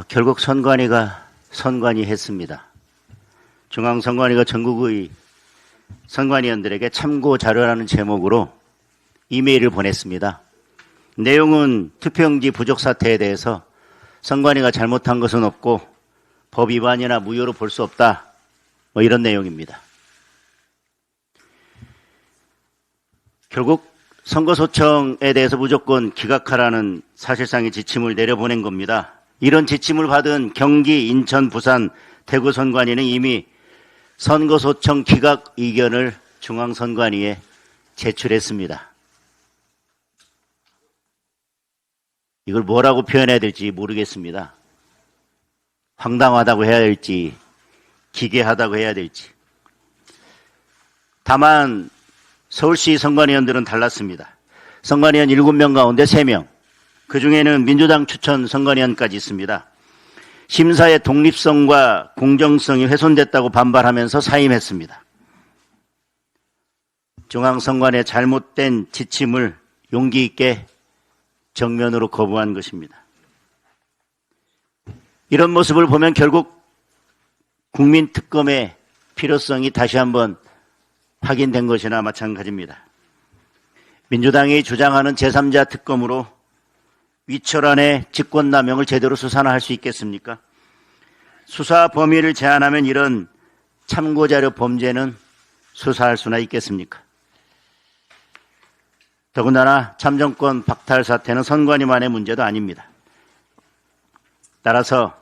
결국 선관위 했습니다. 중앙선관위가 전국의 선관위원들에게 참고 자료라는 제목으로 이메일을 보냈습니다. 내용은 투표용지 부족 사태에 대해서 선관위가 잘못한 것은 없고 법 위반이나 무효로 볼 수 없다. 이런 내용입니다. 결국 선거소청에 대해서 무조건 기각하라는 사실상의 지침을 내려보낸 겁니다. 이런 지침을 받은 경기, 인천, 부산, 대구 선관위는 이미 선거소청 기각 의견을 중앙선관위에 제출했습니다. 이걸 뭐라고 표현해야 될지 모르겠습니다. 황당하다고 해야 될지, 기괴하다고 해야 될지. 다만 서울시 선관위원들은 달랐습니다. 선관위원 7명 가운데 3명, 그중에는 민주당 추천 선관위원까지 있습니다. 심사의 독립성과 공정성이 훼손됐다고 반발하면서 사임했습니다. 중앙선관위의 잘못된 지침을 용기 있게 정면으로 거부한 것입니다. 이런 모습을 보면 결국 국민특검의 필요성이 다시 한번 확인된 것이나 마찬가지입니다. 민주당이 주장하는 제3자 특검으로 위철안의 직권남용을 제대로 수사나 할 수 있겠습니까? 수사 범위를 제한하면 이런 참고자료 범죄는 수사할 수나 있겠습니까? 더군다나 참정권 박탈 사태는 선관위만의 문제도 아닙니다. 따라서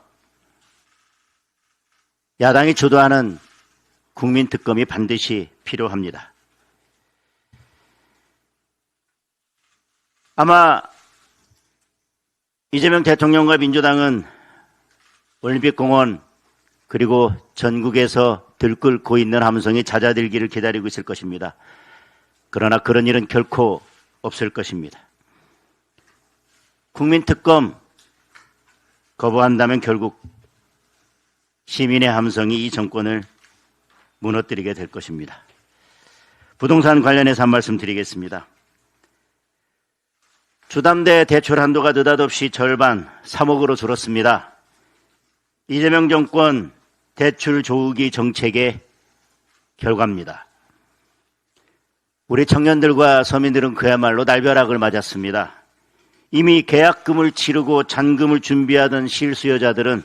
야당이 주도하는 국민특검이 반드시 필요합니다. 아마 이재명 대통령과 민주당은 올림픽공원 그리고 전국에서 들끓고 있는 함성이 잦아들기를 기다리고 있을 것입니다. 그러나 그런 일은 결코 없을 것입니다. 국민특검 거부한다면 결국 시민의 함성이 이 정권을 무너뜨리게 될 것입니다. 부동산 관련해서 한 말씀 드리겠습니다. 주담대 대출 한도가 느닷없이 절반 3억으로 줄었습니다. 이재명 정권 대출 조우기 정책의 결과입니다. 우리 청년들과 서민들은 그야말로 날벼락을 맞았습니다. 이미 계약금을 치르고 잔금을 준비하던 실수요자들은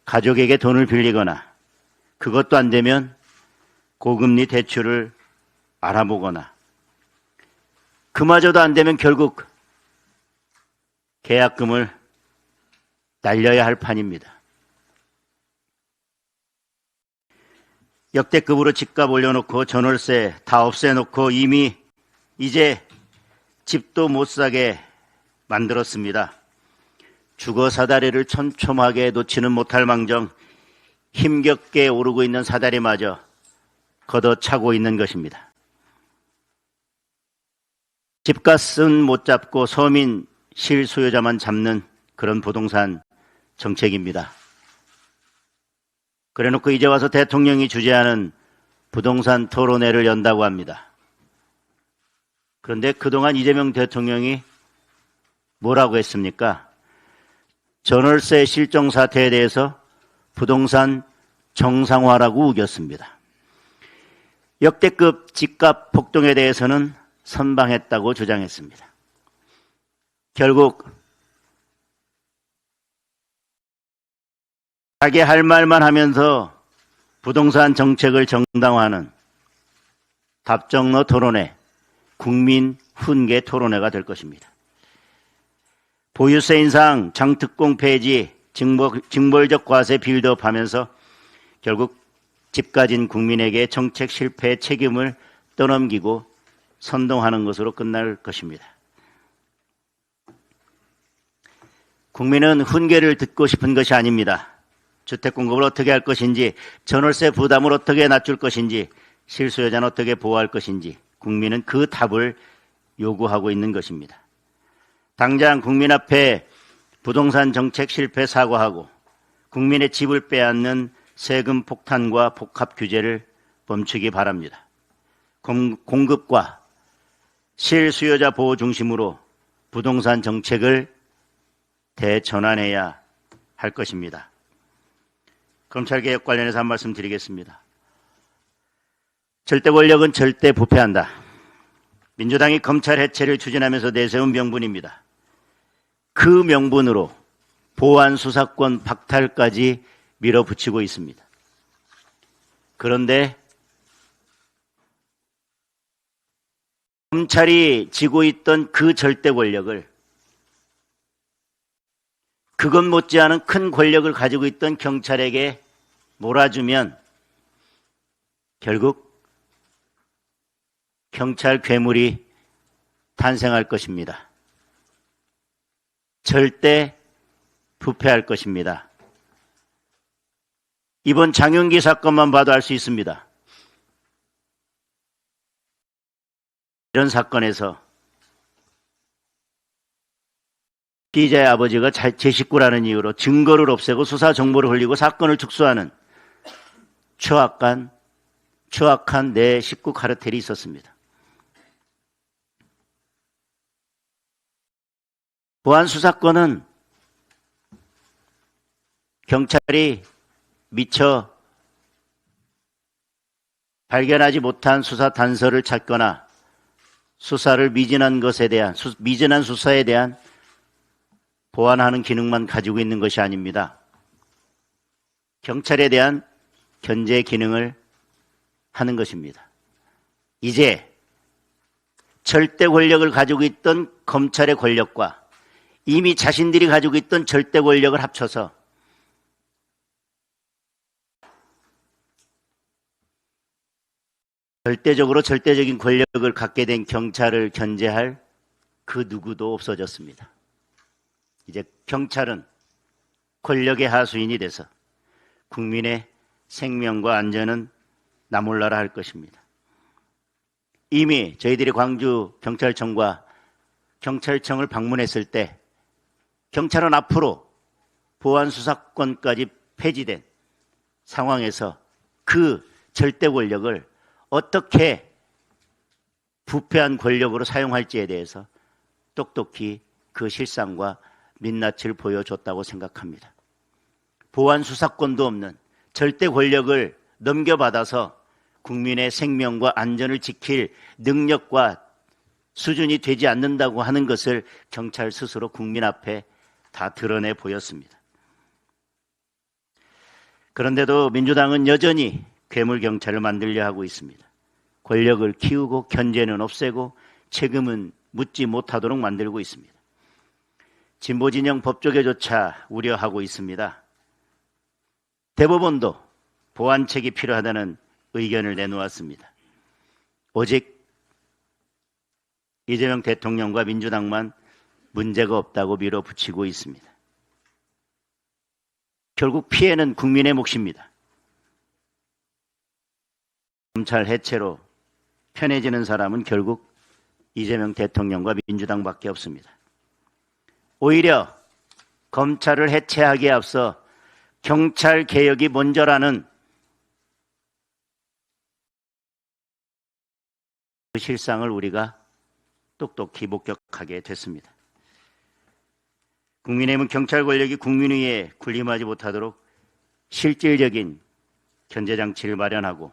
가족에게 돈을 빌리거나 그것도 안 되면 고금리 대출을 알아보거나 그마저도 안 되면 결국 계약금을 날려야 할 판입니다. 역대급으로 집값 올려놓고 전월세 다 없애놓고 이미 이제 집도 못 사게 만들었습니다. 주거 사다리를 촘촘하게 놓지는 못할 망정 힘겹게 오르고 있는 사다리마저 걷어차고 있는 것입니다. 집값은 못 잡고 서민 실수요자만 잡는 그런 부동산 정책입니다. 그래놓고 이제 와서 대통령이 주재하는 부동산 토론회를 연다고 합니다. 그런데 그동안 이재명 대통령이 뭐라고 했습니까? 전월세 실종 사태에 대해서 부동산 정상화라고 우겼습니다. 역대급 집값 폭등에 대해서는 선방했다고 주장했습니다. 결국 자기 할 말만 하면서 부동산 정책을 정당화하는 답정너 토론회, 국민 훈계 토론회가 될 것입니다. 보유세 인상, 장특공 폐지, 징벌적 과세 빌드업하면서 결국 집 가진 국민에게 정책 실패의 책임을 떠넘기고 선동하는 것으로 끝날 것입니다. 국민은 훈계를 듣고 싶은 것이 아닙니다. 주택 공급을 어떻게 할 것인지, 전월세 부담을 어떻게 낮출 것인지, 실수요자는 어떻게 보호할 것인지 국민은 그 답을 요구하고 있는 것입니다. 당장 국민 앞에 부동산 정책 실패 사과하고 국민의 집을 빼앗는 세금 폭탄과 복합 규제를 멈추기 바랍니다. 공급과 실수요자 보호 중심으로 부동산 정책을 대전환해야 할 것입니다. 검찰개혁 관련해서 한 말씀 드리겠습니다. 절대 권력은 절대 부패한다. 민주당이 검찰 해체를 추진하면서 내세운 명분입니다. 그 명분으로 보안 수사권 박탈까지 밀어붙이고 있습니다. 그런데 검찰이 쥐고 있던 그 절대 권력을, 그것 못지않은 큰 권력을 가지고 있던 경찰에게 몰아주면 결국 경찰 괴물이 탄생할 것입니다. 절대 부패할 것입니다. 이번 장윤기 사건만 봐도 알 수 있습니다. 이런 사건에서 피의자의 아버지가 제 식구라는 이유로 증거를 없애고 수사 정보를 흘리고 사건을 축소하는 추악한 내 식구 카르텔이 있었습니다. 보안 수사권은 경찰이 미처 발견하지 못한 수사 단서를 찾거나 수사를 미진한 수사에 대한 보완하는 기능만 가지고 있는 것이 아닙니다. 경찰에 대한 견제 기능을 하는 것입니다. 이제 절대 권력을 가지고 있던 검찰의 권력과 이미 자신들이 가지고 있던 절대 권력을 합쳐서 절대적인 권력을 갖게 된 경찰을 견제할 그 누구도 없어졌습니다. 이제 경찰은 권력의 하수인이 돼서 국민의 생명과 안전은 나 몰라라 할 것입니다. 이미 저희들이 광주 경찰청을 방문했을 때 경찰은 앞으로 보안 수사권까지 폐지된 상황에서 그 절대 권력을 어떻게 부패한 권력으로 사용할지에 대해서 똑똑히 그 실상과 민낯을 보여줬다고 생각합니다. 보안 수사권도 없는 절대 권력을 넘겨받아서 국민의 생명과 안전을 지킬 능력과 수준이 되지 않는다고 하는 것을 경찰 스스로 국민 앞에 다 드러내 보였습니다. 그런데도 민주당은 여전히 괴물경찰을 만들려 하고 있습니다. 권력을 키우고 견제는 없애고 책임은 묻지 못하도록 만들고 있습니다. 진보진영 법조계조차 우려하고 있습니다. 대법원도 보완책이 필요하다는 의견을 내놓았습니다. 오직 이재명 대통령과 민주당만 문제가 없다고 밀어붙이고 있습니다. 결국 피해는 국민의 몫입니다. 검찰 해체로 편해지는 사람은 결국 이재명 대통령과 민주당밖에 없습니다. 오히려 검찰을 해체하기에 앞서 경찰 개혁이 먼저라는 그 실상을 우리가 똑똑히 목격하게 됐습니다. 국민의힘은 경찰 권력이 국민 위에 군림하지 못하도록 실질적인 견제장치를 마련하고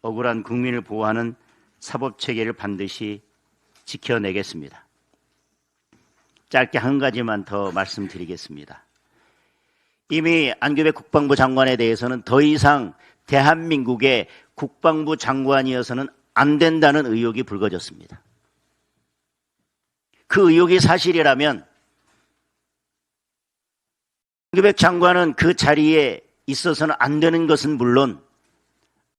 억울한 국민을 보호하는 사법체계를 반드시 지켜내겠습니다. 짧게 한 가지만 더 말씀드리겠습니다. 이미 안규백 국방부 장관에 대해서는 더 이상 대한민국의 국방부 장관이어서는 안 된다는 의혹이 불거졌습니다. 그 의혹이 사실이라면 안규백 장관은 그 자리에 있어서는 안 되는 것은 물론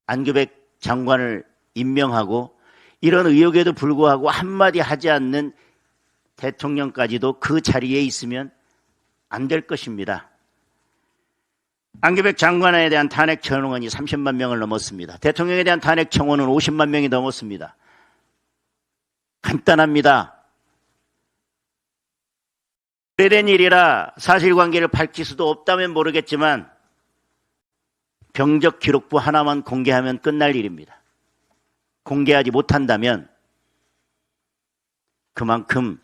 안규백 장관을 임명하고 이런 의혹에도 불구하고 한마디 하지 않는 대통령까지도 그 자리에 있으면 안 될 것입니다. 안규백 장관에 대한 탄핵 청원이 30만 명을 넘었습니다. 대통령에 대한 탄핵 청원은 50만 명이 넘었습니다. 간단합니다. 오래된 일이라 사실관계를 밝힐 수도 없다면 모르겠지만 병적 기록부 하나만 공개하면 끝날 일입니다. 공개하지 못한다면 그만큼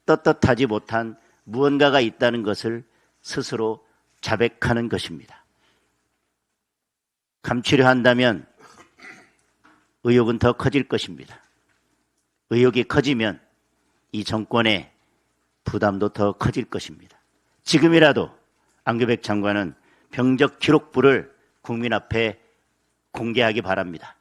떳떳하지 못한 무언가가 있다는 것을 스스로 자백하는 것입니다. 감추려 한다면 의혹은 더 커질 것입니다. 의혹이 커지면 이 정권의 부담도 더 커질 것입니다. 지금이라도 안규백 장관은 병적 기록부를 국민 앞에 공개하기 바랍니다.